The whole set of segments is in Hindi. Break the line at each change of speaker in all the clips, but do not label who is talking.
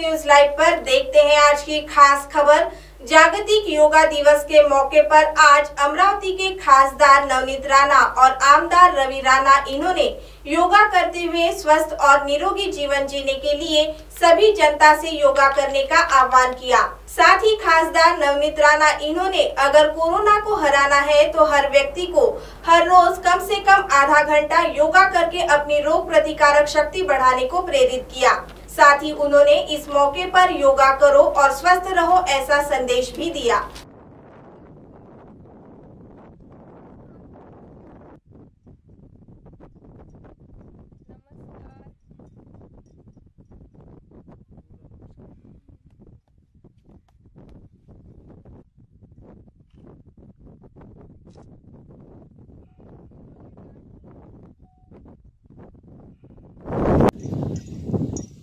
न्यूज लाइव पर देखते हैं आज की खास खबर। जागतिक योगा दिवस के मौके पर आज अमरावती के खासदार नवनीत राणा और आमदार रवि राणा इन्होंने योगा करते हुए स्वस्थ और निरोगी जीवन जीने के लिए सभी जनता से योगा करने का आह्वान किया। साथ ही खासदार नवनीत राणा इन्होंने अगर कोरोना को हराना है तो हर व्यक्ति को हर रोज कम से कम आधा घंटा योगा करके अपनी रोग प्रतिकारक शक्ति बढ़ाने को प्रेरित किया। साथ ही उन्होंने इस मौके पर योगा करो और स्वस्थ रहो ऐसा संदेश भी दिया।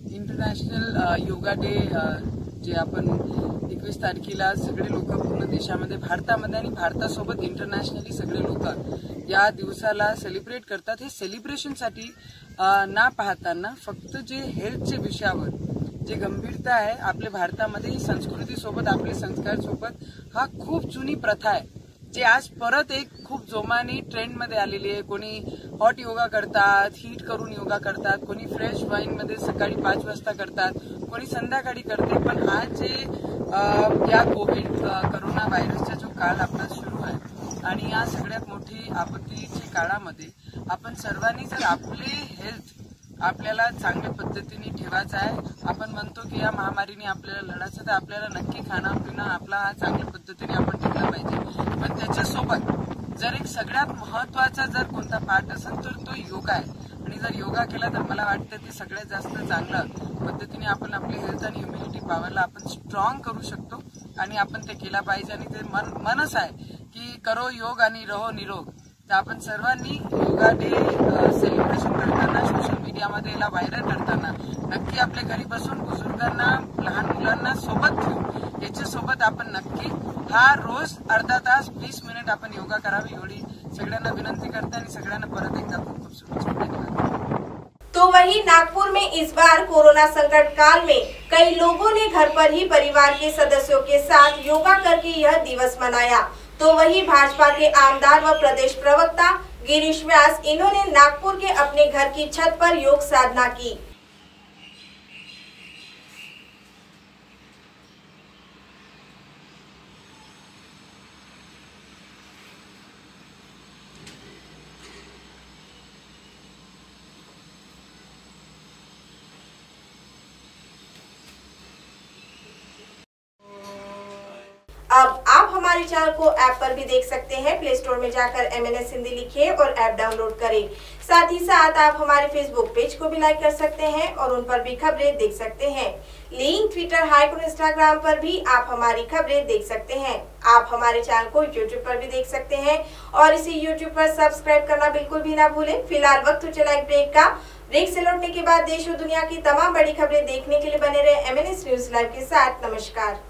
इंटरनॅशनल योगा डे जे आपण 21 तारखेला सगळे लोक पूर्ण देशामध्ये भारतामध्ये आणि भारतासोबत इंटरनॅशनली सगळे लोक या दिवसाला सेलिब्रेट करतात। हे सेलिब्रेशनसाठी ना पाहताना फक्त जे हेल्थच्या विषयावर जे गंभीरता आहे आपल्या भारतामध्ये संस्कृतीसोबत आपले संस्कारासोबत हा खूप जुनी प्रथा आहे जे आज परत एक खूप जोमाने ट्रेंड मध्ये आलेली आहे। कोणी हॉट योगा करतात, हीट करून योगा करतात, कोणी फ्रेश वाईन मध्ये सकाळी 5 वाजता करतात, कोणी संध्याकाळी करते। पण आज जे या कोविड कोरोना व्हायरसचा जो काळ आपला सुरू आहे आणि या सगळ्यात मोठी आपत्तीच्या काळामध्ये आपण सर्वांनी जर आपले हेल्थ आपल्याला चांगल्या पद्धतीने ठेवायचं आहे। आपण म्हणतो की या महामारीने आपल्याला लढायचं तर आपल्याला नक्की खाणं पिणं आपला हा चांगल्या पद्धतीने आपण ठेवला पाहिजे। पण त्याच्यासोबत जर एक सगळ्यात महत्वाचा जर कोणता पार्ट असेल तर तो योगा आहे आणि जर योगा केला तर मला वाटतं ते सगळ्यात जास्त चांगल्या पद्धतीने आपण आपली हेल्थ आणि इम्युनिटी पॉवरला आपण स्ट्रॉंग करू शकतो आणि आपण ते केला पाहिजे। आणि ते मनच आहे की करो योग आणि रहो निरोग। तर आपण सर्वांनी योगा डे सेलिब्रेशन करताना सोशल मीडियामध्ये याला व्हायरल करताना नक्की आपल्या घरी बसून बुजुर्गांना लहान मुलांना सोबत घेऊन याच्यासोबत आपण नक्की हा रोज अर्धा तास 20 मिनिट आपण योगा करावी एवढी सगळ्यांना विनंती करते आणि सगळ्यांना परत एकदा खूप खूप शुभेच्छा धन्यवाद।
तो वहीं नागपुर में इस बार कोरोना संकट काल में कई लोगों ने घर पर ही परिवार के सदस्यों के साथ योगा करके यह दिवस मनाया। तो वहीं भाजपा के आमदार व प्रदेश प्रवक्ता गिरीश व्यास इन्होंने नागपुर के अपने घर की छत पर योग साधना की। अब आप हमारे चैनल को ऐप पर भी देख सकते हैं। प्ले स्टोर में जाकर MNS हिंदी लिखिए और ऐप डाउनलोड करें। साथ ही साथ आप हमारे फेसबुक पेज को भी लाइक कर सकते हैं और उन पर भी खबरें देख सकते हैं। लिंक ट्विटर हाइक और इंस्टाग्राम पर भी आप हमारी खबरें देख सकते हैं। आप हमारे चैनल को यूट्यूब पर भी देख सकते हैं और इसे यूट्यूब पर सब्सक्राइब करना बिल्कुल भी ना भूलें। फिलहाल वक्त हो चला एक ब्रेक का। ब्रेक से लौटने के बाद देश और दुनिया की तमाम बड़ी खबरें देखने के लिए बने रहे MNS न्यूज लाइव के साथ। नमस्कार।